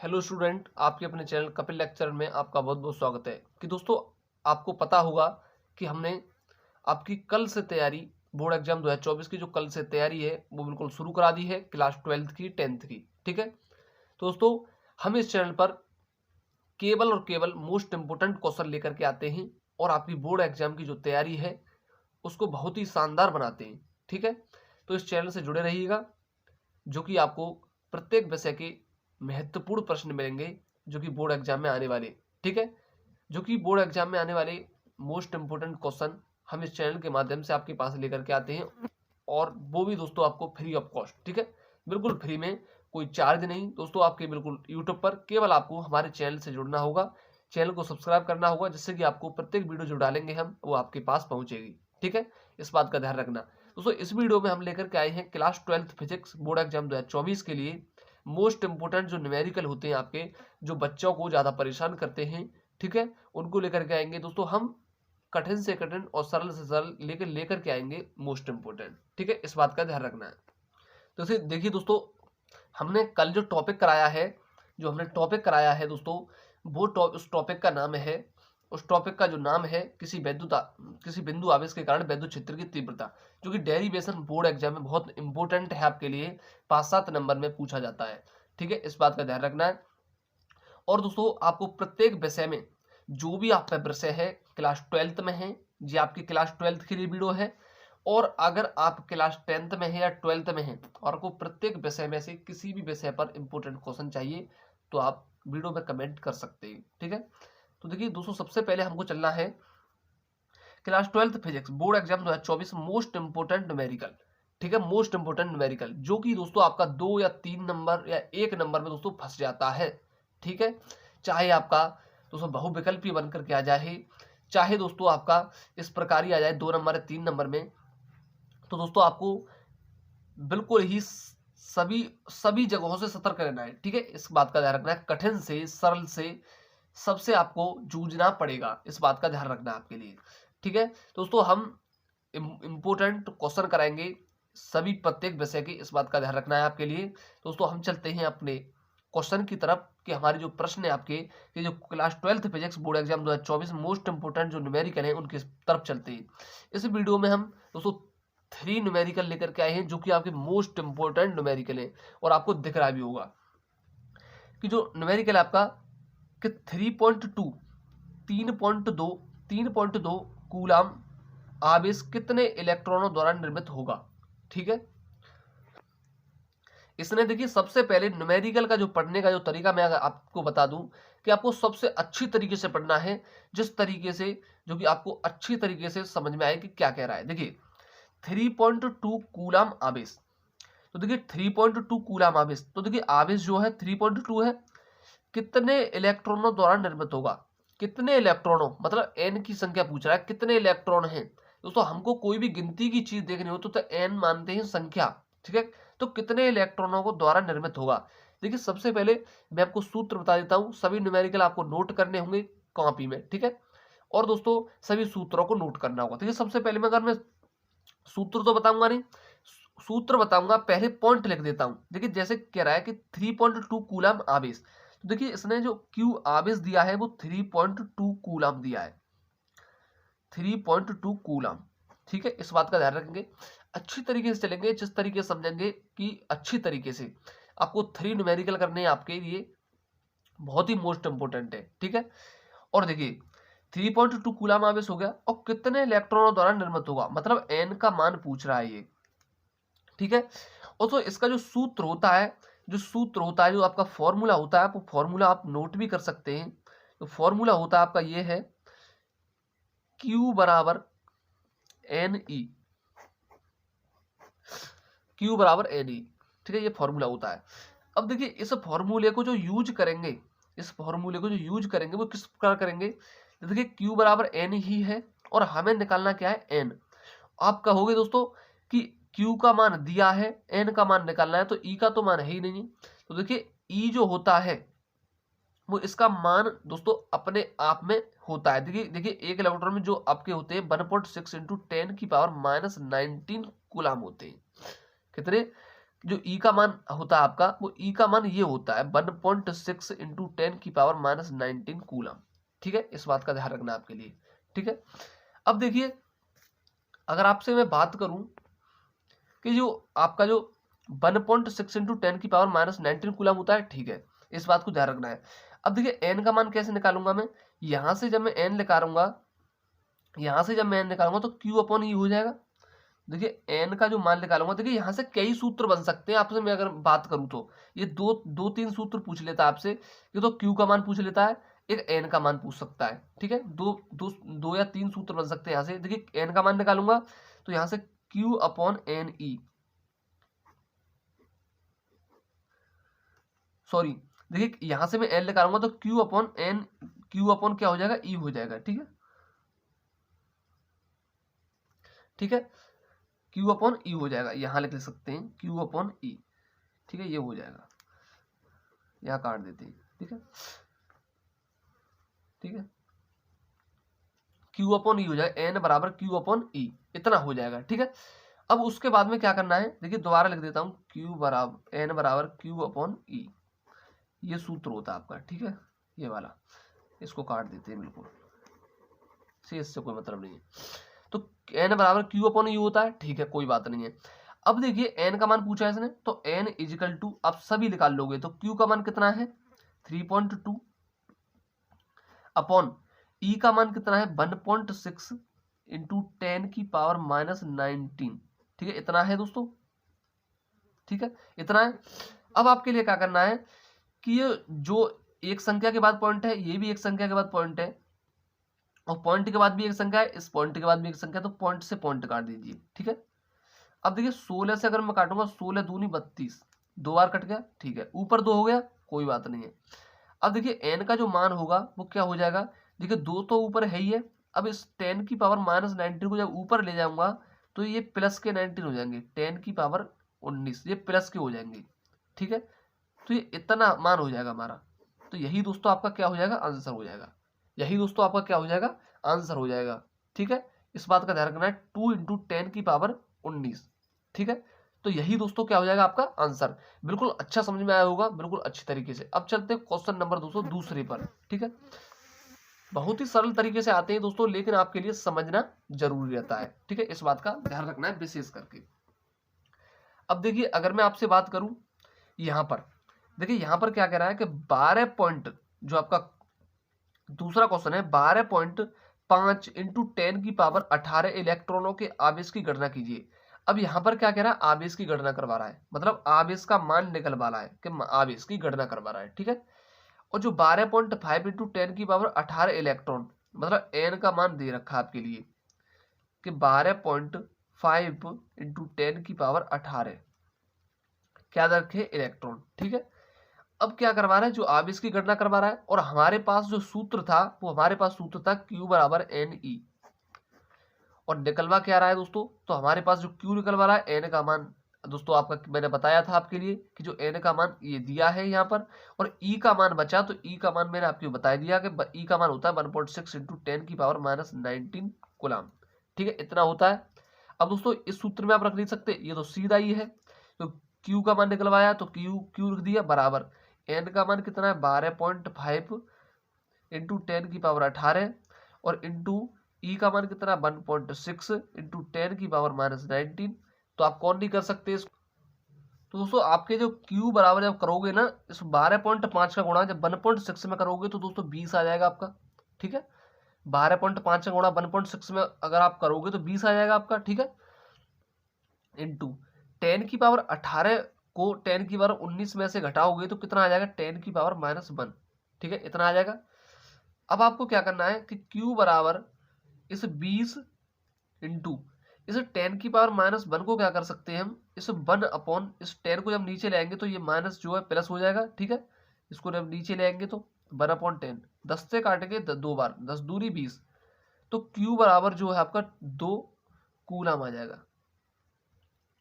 Hello student, आपके अपने channel Kapil lecture में आपका बहुत बहुत स्वागत है। कि दोस्तों आपको पता होगा कि हमने आपकी कल से तैयारी बोर्ड एग्जाम 2024 की जो कल से तैयारी है वो बिल्कुल शुरू करा दी है, क्लास 12th की 10th की। ठीक है, तो दोस्तों हम इस चैनल पर केवल और केवल मोस्ट इंपोर्टेंट क्वेश्चन लेकर के आते हैं और आपकी बोर्ड एग्जाम की जो तैयारी है उसको बहुत ही शानदार बनाते हैं। ठीक है, तो इस चैनल से जुड़े रहिएगा, जो कि आपको प्रत्येक विषय के महत्वपूर्ण प्रश्न मिलेंगे जो कि बोर्ड एग्जाम में आने वाले। ठीक है, जो कि बोर्ड एग्जाम में आने वाले मोस्ट इंपोर्टेंट क्वेश्चन हम इस चैनल के माध्यम से आपके पास लेकर के आते हैं, और वो भी दोस्तों आपको फ्री ऑफ कॉस्ट। ठीक है, बिल्कुल फ्री में, कोई चार्ज नहीं दोस्तों। आपके बिल्कुल यूट्यूब पर केवल आपको हमारे चैनल से जुड़ना होगा, चैनल को सब्सक्राइब करना होगा, जिससे कि आपको प्रत्येक वीडियो जो डालेंगे हम वो आपके पास पहुंचेगी। ठीक है, इस बात का ध्यान रखना दोस्तों। इस वीडियो में हम लेकर के आए हैं class 12th physics board exam 2024 के लिए मोस्ट इंपोर्टेंट जो न्यूमेरिकल होते हैं आपके, जो बच्चों को ज्यादा परेशान करते हैं। ठीक है, उनको लेकर के आएंगे दोस्तों हम। कठिन से कठिन और सरल से सरल लेकर के आएंगे मोस्ट इंपोर्टेंट। ठीक है, इस बात का ध्यान रखना है। तो देखिए दोस्तों, हमने कल जो टॉपिक कराया है, दोस्तों वो उस टॉपिक का नाम है, उस टॉपिक का जो नाम है किसी बिंदु आवेश के कारण विद्युत क्षेत्र की तीव्रता, जो कि डेरिवेशन बोर्ड एग्जाम में बहुत इंपॉर्टेंट है आपके लिए, 5-7 नंबर में पूछा जाता है। ठीक है, इस बात का ध्यान रखना है। और दोस्तों आपको प्रत्येक विषय में जो भी आपका विषय है क्लास 12th में है, ये आपकी क्लास 12th के लिए वीडियो है। और अगर आप क्लास 10th में है या 12th में है और आपको प्रत्येक विषय में से किसी भी विषय पर इंपॉर्टेंट क्वेश्चन चाहिए तो आप वीडियो में कमेंट कर सकते हैं। ठीक है, तो देखिए दोस्तों, सबसे पहले हमको चलना है class 12th physics board exam 2024 most important numerical. ठीक है, मोस्ट इंपोर्टेंट न्यूमेरिकल, जो कि दोस्तों आपका 2 या 3 नंबर या 1 नंबर में दोस्तों फंस जाता है। ठीक है, चाहे आपका दोस्तों बहुविकल्पी बन करके आ जाए, चाहे दोस्तों आपका इस प्रकार ही आ जाए 2 नंबर या 3 नंबर में, तो दोस्तों आपको बिल्कुल ही सभी सभी जगहों से सतर्क रहना है। ठीक है, इस बात का ध्यान रखना है। कठिन से सरल से सबसे आपको जूझना पड़ेगा, इस बात का ध्यान रखना है आपके लिए। ठीक है दोस्तों, हम इंपोर्टेंट क्वेश्चन कराएंगे सभी प्रत्येक विषय के, इस बात का ध्यान रखना है आपके लिए। दोस्तों हम चलते हैं अपने क्वेश्चन की तरफ कि हमारे जो प्रश्न है आपके, कि जो class 12th physics board exam 2024 most important जो न्यूमेरिकल है उनकी तरफ चलते हैं। इस वीडियो में हम दोस्तों 3 न्यूमेरिकल लेकर के आए हैं जो कि आपके मोस्ट इंपोर्टेंट न्यूमेरिकल है, और आपको दिख रहा भी होगा कि जो न्यूमेरिकल आपका कि 3.2 3.2 कूलाम आवेश कितने इलेक्ट्रॉनों द्वारा निर्मित होगा। ठीक है, इसने देखिए सबसे पहले न्यूमेरिकल का जो पढ़ने का जो तरीका मैं अगर आपको बता दूं कि आपको सबसे अच्छी तरीके से पढ़ना है, जिस तरीके से जो कि आपको अच्छी तरीके से समझ में आए कि क्या कह रहा है। देखिए 3.2 कूलाम आवेश, तो देखिए 3.2 कूलाम आवेश, तो देखिए आवेश जो है 3.2 है, कितने इलेक्ट्रॉनों द्वारा निर्मित होगा। कितने इलेक्ट्रॉनों मतलब एन की संख्या पूछ रहा है, कितने इलेक्ट्रॉन हैं। दोस्तों हमको कोई भी गिनती की चीज देखनी हो तो एन मानते हैं संख्या। ठीक है, तो कितने इलेक्ट्रॉनों को द्वारा निर्मित होगा। देखिए सबसे पहले मैं आपको सूत्र बता देता हूं, सभी न्यूमेरिकल आपको नोट करने होंगे कॉपी में। ठीक है, और दोस्तों सभी सूत्रों को नोट करना होगा। देखिए सबसे पहले मैं, अगर मैं सूत्र तो बताऊंगा नहीं, सूत्र बताऊंगा, पहले पॉइंट लिख देता हूं। देखिए जैसे कह रहा है कि 3.2 कूलम आवेश, तो देखिए इसने जो क्यू आवेश दिया है वो 3.2 कूलम दिया है, 3.2 कूलम। ठीक है, इस बात का ध्यान रखेंगे, अच्छी तरीके से चलेंगे, जिस तरीके से समझेंगे कि अच्छी तरीके से आपको 3 न्यूमेरिकल करने हैं आपके लिए, बहुत ही मोस्ट इंपोर्टेंट है। ठीक है, और देखिए 3.2 कूलम आवेश हो गया, और कितने इलेक्ट्रॉनों द्वारा निर्मित होगा, मतलब एन का मान पूछ रहा है ये। ठीक है, और तो इसका जो सूत्र होता है, जो आपका फॉर्मूला होता है, वो फॉर्मूला आप नोट भी कर सकते हैं। तो फॉर्मूला होता है आपका ये है, Q बराबर एन ई, Q बराबर एन ई। ठीक है, ये फॉर्मूला होता है। अब देखिए इस फॉर्मूले को जो यूज करेंगे, वो किस प्रकार करेंगे। तो देखिए Q बराबर एन ही है, और हमें निकालना क्या है, एन। आप कहोगे दोस्तों कि Q का मान दिया है, N का मान निकालना है, तो E का तो मान है ही नहीं। तो देखिए E जो होता है वो इसका मान दोस्तों अपने आप में होता है। देखिए एक इलेक्ट्रॉन में जो आपके होते हैं 1.6 × 10⁻⁻19 कूलाम होते हैं। कितने, जो ई का मान होता है आपका, वो ई का मान ये होता है 1.6 इंटू 10⁻⁹ कूलम। ठीक है, इस बात का ध्यान रखना आपके लिए। ठीक है, अब देखिए अगर आपसे मैं बात करूं कि जो आपका जो 1.6 इंटू 10⁻⁹ कूलम होता है, ठीक है, इस बात को ध्यान रखना है। अब देखिए एन का मान कैसे निकालूंगा मैं, यहां से जब मैं एन निकालूंगा, तो क्यू अपॉन ई हो जाएगा। देखिए एन का जो मान निकालूंगा, देखिए यहाँ से कई सूत्र बन सकते हैं आपसे मैं अगर बात करूं तो, ये दो तीन सूत्र पूछ लेता है आपसे, ये तो क्यू का मान पूछ लेता है, एक एन का मान पूछ सकता है। ठीक है, दो या तीन सूत्र बन सकते हैं यहाँ से। देखिए एन का मान निकालूंगा तो यहाँ से Q upon N E, sorry, देखिए यहां से मैं एन निकालूंगा तो Q upon N, Q upon क्या हो जाएगा, ई हो जाएगा। ठीक है, ठीक है, क्यू अपॉन ई हो जाएगा, यहां लिख सकते हैं क्यू अपॉन ई। ठीक है, ये हो जाएगा, यहाँ काट देते हैं। ठीक है, ठीक है, क्यू अपॉन ई हो जाएगा, एन बराबर क्यू अपॉन ई, इतना हो जाएगा। ठीक है, अब उसके बाद में क्या करना है, देखिए दोबारा लिख देता हूं, क्यू बराबर एन बराबर क्यू अपॉन ई, ये सूत्र होता है आपका। ठीक है, ये वाला, इसको काट देते हैं बिल्कुल से, इससे कोई मतलब नहीं है। तो एन बराबर क्यू अपॉन यू होता है। ठीक है, कोई बात नहीं है। अब देखिए एन का मान पूछा है इसने, तो एन इजिकल टू, आप सभी निकाल लोगे तो क्यू का मान कितना है 3.2 अपॉन ई का मान कितना है 1.6 इंटू 10⁻⁹। ठीक है, इतना है दोस्तों। ठीक है, इतना है। अब आपके लिए क्या करना है कि ये जो एक संख्या के बाद पॉइंट है, ये भी एक संख्या के बाद पॉइंट है, और पॉइंट के बाद भी एक संख्या है, इस पॉइंट के बाद भी एक संख्या, तो पॉइंट से पॉइंट काट दीजिए। ठीक है, अब देखिए 16 से अगर मैं काटूंगा, 16 दूनी 32, दो बार कट गया। ठीक है, ऊपर 2 हो गया, कोई बात नहीं है। अब देखिए एन का जो मान होगा वो क्या हो जाएगा, देखिए 2 तो ऊपर है ही है, अब इस 10⁻⁻⁹ को जब ऊपर ले जाऊंगा तो ये प्लस के 19 हो जाएंगे, 10⁻19 ये प्लस के हो जाएंगे। ठीक है, तो ये इतना मान हो जाएगा हमारा। तो यही दोस्तों आपका क्या हो जाएगा, आंसर हो जाएगा। यही दोस्तों आपका क्या हो जाएगा, आंसर हो जाएगा। ठीक है, इस बात का ध्यान रखना है, 2 इंटू 10⁻�19। ठीक है, तो यही दोस्तों क्या हो जाएगा आपका आंसर। बिल्कुल अच्छा समझ में आया होगा, बिल्कुल अच्छी तरीके से। अब चलते हैं क्वेश्चन नंबर दोस्तों दूसरे पर। ठीक है, बहुत ही सरल तरीके से आते हैं दोस्तों, लेकिन आपके लिए समझना जरूरी रहता है। ठीक है, इस बात का ध्यान रखना है विशेष करके। अब देखिए अगर मैं आपसे बात करूं यहां पर, देखिए यहां पर क्या कह रहा है कि 12 पॉइंट, जो आपका दूसरा क्वेश्चन है, 12.5 इंटू 10⁻18 इलेक्ट्रॉनों के आवेश की गणना कीजिए। अब यहां पर क्या कह रहा है, आवेश की गणना करवा रहा है, मतलब आवेश का मान निकलवा रहा है कि आवेश की गणना करवा रहा है। ठीक है, और जो 12.5 इंटू 10⁻18 इलेक्ट्रॉन, मतलब एन का मान दे रखा है आपके लिए कि 12.5 इंटू 10⁻18 क्या रखे, इलेक्ट्रॉन। ठीक है, अब क्या करवा रहा है, जो आवेश की गणना करवा रहा है, और हमारे पास जो सूत्र था वो हमारे पास सूत्र था Q बराबर एन ई, और निकलवा क्या रहा है दोस्तों, तो हमारे पास जो Q निकलवा रहा है, एन का मान दोस्तों आपका मैंने बताया था आपके लिए कि जो एन का मान ये दिया है यहाँ पर, और ई का मान बचा, तो ई का मान मैंने आपको बता दिया कि ई का मान होता है 1.6 इंटू 10⁻⁻19 कूलम। ठीक है, इतना होता है। अब दोस्तों इस सूत्र में आप रख नहीं सकते, ये तो सीधा ही है, तो Q का मान निकलवाया तो Q रख दिया बराबर, एन का मान कितना है 12.5 इंटू 10⁻18 और इंटू ई का मान कितना 1.6 इंटू 10⁻⁻19। तो आप कौन नहीं कर सकते इसको। तो दोस्तों आपके जो Q बराबर जब करोगे ना, इस 12.5 का गुणा जब 1.6 में करोगे तो दोस्तों 20 आ जाएगा आपका। ठीक है, 12.5 का गुणा 1.6 में अगर आप करोगे तो 20 आ जाएगा आपका। ठीक है, इंटू 10⁻18 को 10⁻19 में से घटाओगे तो कितना आ जाएगा 10⁻−1। ठीक है, इतना आ जाएगा। अब आपको क्या करना है कि Q बराबर इस 20 इंटू इस 10⁻−1 को क्या कर सकते हैं हम, इस 1 अपॉन इस 10 को जब नीचे ले आएंगे तो ये माइनस जो है प्लस हो जाएगा। ठीक है, इसको जब नीचे ले आएंगे तो 1/10, 10 से काटेंगे 2 बार, 10 दूनी 20, तो Q बराबर जो है आपका 2 कूलम आ जाएगा,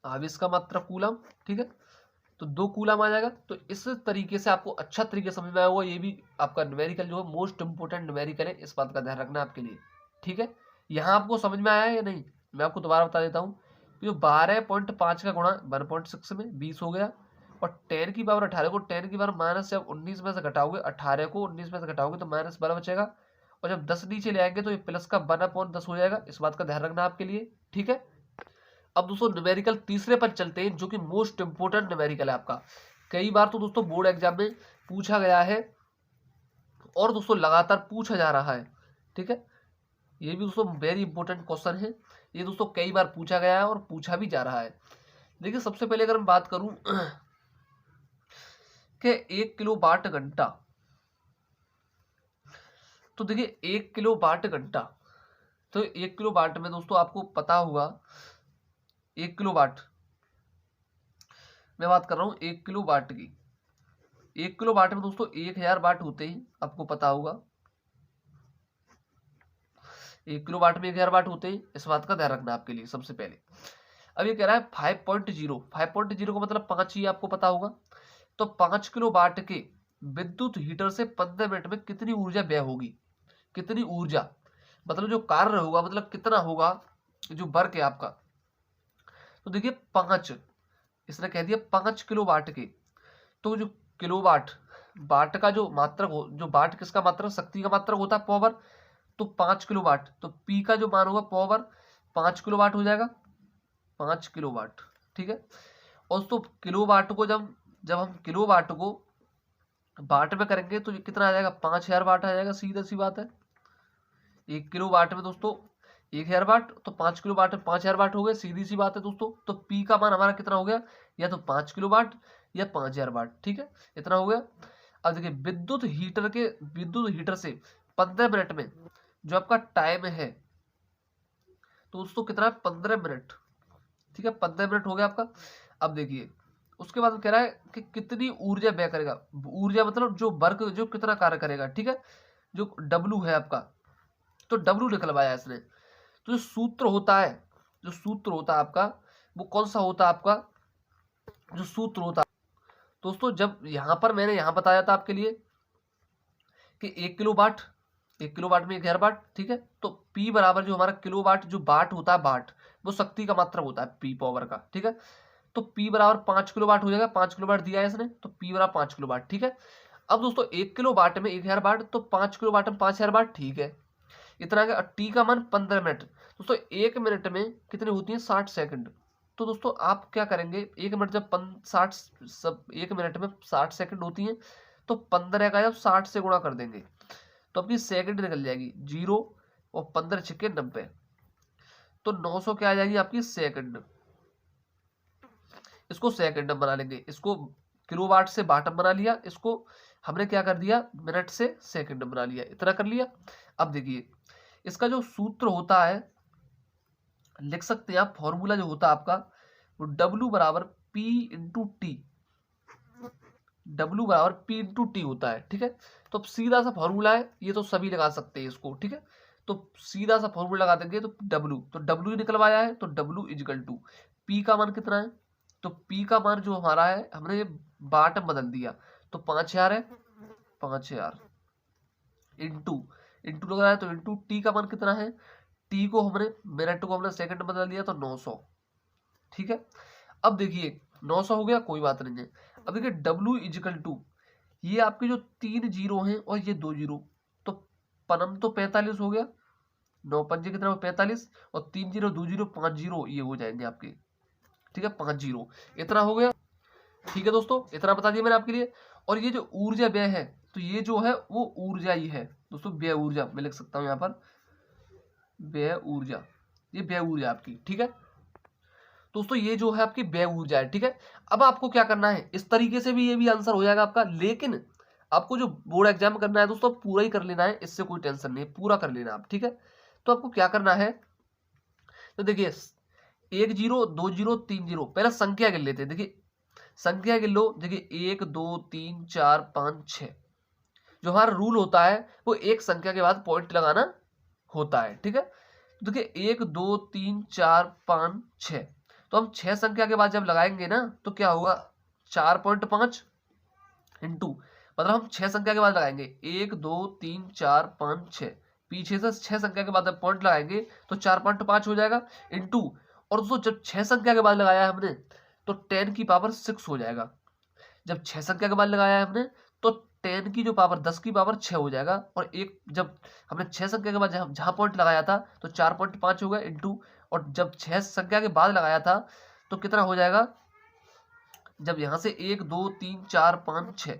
आवेश का मात्रा कूलम। ठीक है, तो 2 कूलम आ जाएगा। तो इस तरीके से आपको अच्छा तरीके समझ में आया होगा, ये भी आपका न्यूमेरिकल जो है मोस्ट इंपोर्टेंट न्यूमेरिकल है, इस बात का ध्यान रखना आपके लिए। ठीक है, यहाँ आपको समझ में आया है या नहीं, मैं आपको दोबारा बता देता हूँ जो 12.5 का गुणा 1.6 में 20 हो गया, और 10 की पावर 18 को 10 की पावर माइनस जब 19 में से घटाओगे, 18 को 19 में से घटाओगे तो माइनस 12 बचेगा, और जब 10 नीचे ले आएंगे तो ये प्लस का 1/10 हो जाएगा। इस बात का ध्यान रखना आपके लिए, ठीक है। अब दोस्तों न्यूमेरिकल तीसरे पर चलते हैं, जो कि मोस्ट इंपोर्टेंट न्यूमेरिकल है आपका। कई बार तो दोस्तों बोर्ड एग्जाम में पूछा गया है और दोस्तों लगातार पूछा जा रहा है, ठीक है। ये भी दोस्तों वेरी इंपॉर्टेंट क्वेश्चन है, ये दोस्तों कई बार पूछा गया है और पूछा भी जा रहा है। देखिए सबसे पहले अगर मैं बात करूं कि 1 किलो वाट घंटा, तो देखिए 1 किलो वाट घंटा, तो 1 किलो वाट में दोस्तों आपको पता होगा 1 किलो वाट, मैं बात कर रहा हूं 1 किलो वाट की। 1 किलो वाट में दोस्तों 1000 वाट होते हैं, आपको पता होगा 1 किलो वाट में 1000 वाट होते हैं। इस बात का ध्यान रखना आपके लिए सबसे पहले। अब ये कह रहा है 5.0 का मतलब 5 ही आपको पता होगा। तो 5 किलो वाट के विद्युत हीटर से 15 मिनट में कितनी ऊर्जा व्यय होगी, कितनी ऊर्जा मतलब जो कार्य होगा, मतलब कितना होगा जो वर्क है आपका। तो देखिए 5, इसने कह दिया 5 किलो वाट के, तो जो किलो वाट, वाट का जो मात्रक हो, जो वाट किसका मात्रक, शक्ति का मात्रक होता है, पावर, तो 5 किलो वाट, तो पी का जो मान होगा पावर 5 किलो वाट हो जाएगा, 5 किलो वाट, ठीक है। और तो किलो वाट को जब जब हम किलो वाट को वाट में करेंगे तो कितना आ जाएगा, 5000 वाट आ जाएगा, सीधा सी बात है। 1 किलो वाट में दोस्तों 1000 वाट, तो 5 किलो वाट में 5000 वाट हो गए, सीधी सी बात है दोस्तों। तो पी का मान हमारा कितना हो गया, या तो 5 किलो वाट या 5000 वाट, ठीक है, इतना हो गया। अब देखिए विद्युत हीटर से 15 मिनट में जो आपका टाइम है, तो दोस्तों कितना है, 15 मिनट, ठीक है, 15 मिनट हो गया आपका। अब देखिए उसके बाद कह रहा है कि कितनी ऊर्जा व्यय करेगा, ऊर्जा मतलब जो वर्क, जो कितना कार्य करेगा, ठीक है, जो W है आपका, तो W निकलवाया इसने। तो जो सूत्र होता है, जो सूत्र होता है आपका, वो कौन सा होता है आपका, जो सूत्र होता है दोस्तों, जब यहां पर मैंने यहां बताया था आपके लिए कि 1 किलो वाट, 1 किलो वाट में 1000 वाट, ठीक है। तो P बराबर जो हमारा किलो वाट, जो वाट होता है, वाट वो शक्ति का मात्रक होता है P पावर का, ठीक है। तो P बराबर 5 किलो वाट हो जाएगा, 5 किलो वाट दिया है इसने, तो P बराबर 5 किलो वाट, ठीक है। अब दोस्तों 1 किलो वाट में 1000 वाट, तो 5 किलो वाट में 5000 वाट, ठीक है, इतना आ गया। टी का मान 15 मिनट, दोस्तों 1 मिनट में कितनी होती है, 60 सेकंड। तो दोस्तों आप क्या करेंगे, 1 मिनट जब 60 सब 1 मिनट में 60 सेकंड होती है, तो 15 का जब 60 से गुणा कर देंगे तो अपनी सेकंड निकल जाएगी 0, और 15 छिक्के 90, तो 900 क्या आ जाएगी आपकी सेकंड। इसको सेकंड बना लेंगे, इसको किलोवाट से वाट बना लिया, इसको हमने क्या कर दिया, मिनट से सेकंड बना लिया, इतना कर लिया। अब देखिए इसका जो सूत्र होता है, लिख सकते हैं आप, फॉर्मूला जो होता है आपका, वो W बराबर P इंटू टी, W बराबर P इंटू टी होता है, ठीक है। तो अब सीधा सा फॉर्मूला है, ये तो सभी लगा सकते हैं इसको, ठीक है। तो सीधा सा फॉर्मूला लगा देंगे, तो W ही निकलवाया है, तो W इजिकल टू P का मान कितना है, तो P का मान जो हमारा है, हमने ये वाट में बदल दिया, तो 5000 है, 5000 इंटू इंटू लग रहा है, तो इंटू टी का मान कितना है, टी को हमने मिनट को हमने सेकंड में बदल दिया, तो 900, ठीक है। अब देखिए 900 हो गया, कोई बात नहीं है। अब देखिए W इजिकल टू, ये आपके जो 3 जीरो हैं और ये 2 जीरो, तो पनम तो 45 हो गया, 9 पंजे कितना 45, और 3 जीरो 2 जीरो 5 जीरो, ये हो जाएंगे आपके, ठीक है, 5 जीरो, इतना हो गया, ठीक है दोस्तों, इतना बता दिया मैंने आपके लिए। और ये जो ऊर्जा व्यय है, तो ये जो है वो ऊर्जा ही है दोस्तों, व्यय ऊर्जा मैं लिख सकता हूँ यहाँ पर, व्यय ऊर्जा, ये व्यय ऊर्जा आपकी, ठीक है दोस्तों, ये जो है आपकी व्यय ऊर्जा है, ठीक है। अब आपको क्या करना है, इस तरीके से भी ये भी आंसर हो जाएगा आपका, लेकिन आपको जो बोर्ड एग्जाम करना है दोस्तों पूरा ही कर लेना है, इससे कोई टेंशन नहीं है, पूरा कर लेना आप, ठीक है। तो आपको क्या करना है, तो देखिए 1 जीरो 2 जीरो 3 जीरो, पहले संख्या गिन लेते हैं। देखिए संख्या गिन लो, देखिए 1 2 3 4 5 6, जो हमारा रूल होता है वो एक संख्या के बाद पॉइंट लगाना होता है, ठीक है। तो देखिए 1 2 3 4 5 6, तो हम 6 संख्या के बाद जब लगाएंगे ना, तो क्या होगा, 4.5 इंटू, मतलब हम 6 संख्या के बाद लगाएंगे 1 2 3 4 5 6, पीछे से 6 संख्या के बाद जब पॉइंट लगाएंगे तो 4.5 हो जाएगा, इंटू और दोस्तों जब 6 संख्या के बाद लगाया है हमने तो 10 की पावर 6 हो जाएगा। जब 6 संख्या के बाद लगाया है हमने तो 10 की जो पावर 10 की पावर 6 हो जाएगा। और एक जब हमने 6 संख्या के बाद जहां पॉइंट लगाया था तो 4.5 होगा इंटू, और जब 6 संख्या के बाद लगाया था तो कितना हो जाएगा, जब यहां से 1 2 3 4 5 6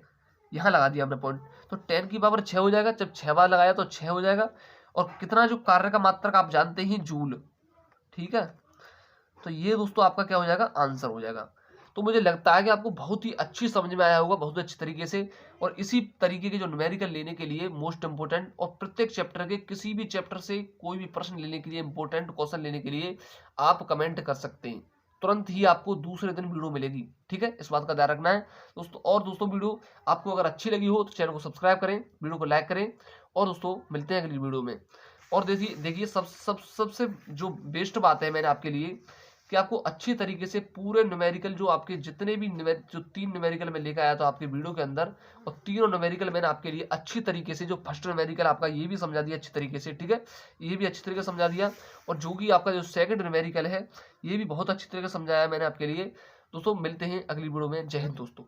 यहां लगा दिया हमने पॉइंट तो 10 की पावर 6 हो जाएगा। जब 6 बार लगाया तो 6 हो जाएगा। और कितना जो कार्य का मात्रक आप जानते हैं जूल, ठीक है। तो ये दोस्तों आपका क्या हो जाएगा, आंसर हो जाएगा। तो मुझे लगता है कि आपको बहुत ही अच्छी समझ में आया होगा, बहुत अच्छी तरीके से। और इसी तरीके के जो न्यूमेरिकल लेने के लिए मोस्ट इंपोर्टेंट, और प्रत्येक चैप्टर के किसी भी चैप्टर से कोई भी प्रश्न लेने के लिए, इंपोर्टेंट क्वेश्चन लेने के लिए आप कमेंट कर सकते हैं। तुरंत ही आपको दूसरे दिन वीडियो मिलेगी, ठीक है। इस बात का ध्यान रखना है दोस्तों। और दोस्तों वीडियो आपको अगर अच्छी लगी हो तो चैनल को सब्सक्राइब करें, वीडियो को लाइक करें। और दोस्तों मिलते हैं अगली वीडियो में। और देखिए सबसे जो बेस्ट बात है मैंने आपके लिए कि आपको अच्छी तरीके से पूरे न्यूमेरिकल जो आपके जितने भी जो 3 न्यूमेरिकल में लेकर आया था आपके वीडियो के अंदर, और तीनों न्यूमेरिकल मैंने आपके लिए अच्छी तरीके से, जो फर्स्ट न्यूमेरिकल आपका ये भी समझा दिया अच्छी तरीके से, ठीक है, ये भी अच्छी तरीके से समझा दिया। और जो कि आपका जो सेकंड न्यूमेरिकल है ये भी बहुत अच्छी तरीके से समझाया मैंने आपके लिए। दोस्तों मिलते हैं अगली वीडियो में। जय हिंद दोस्तों।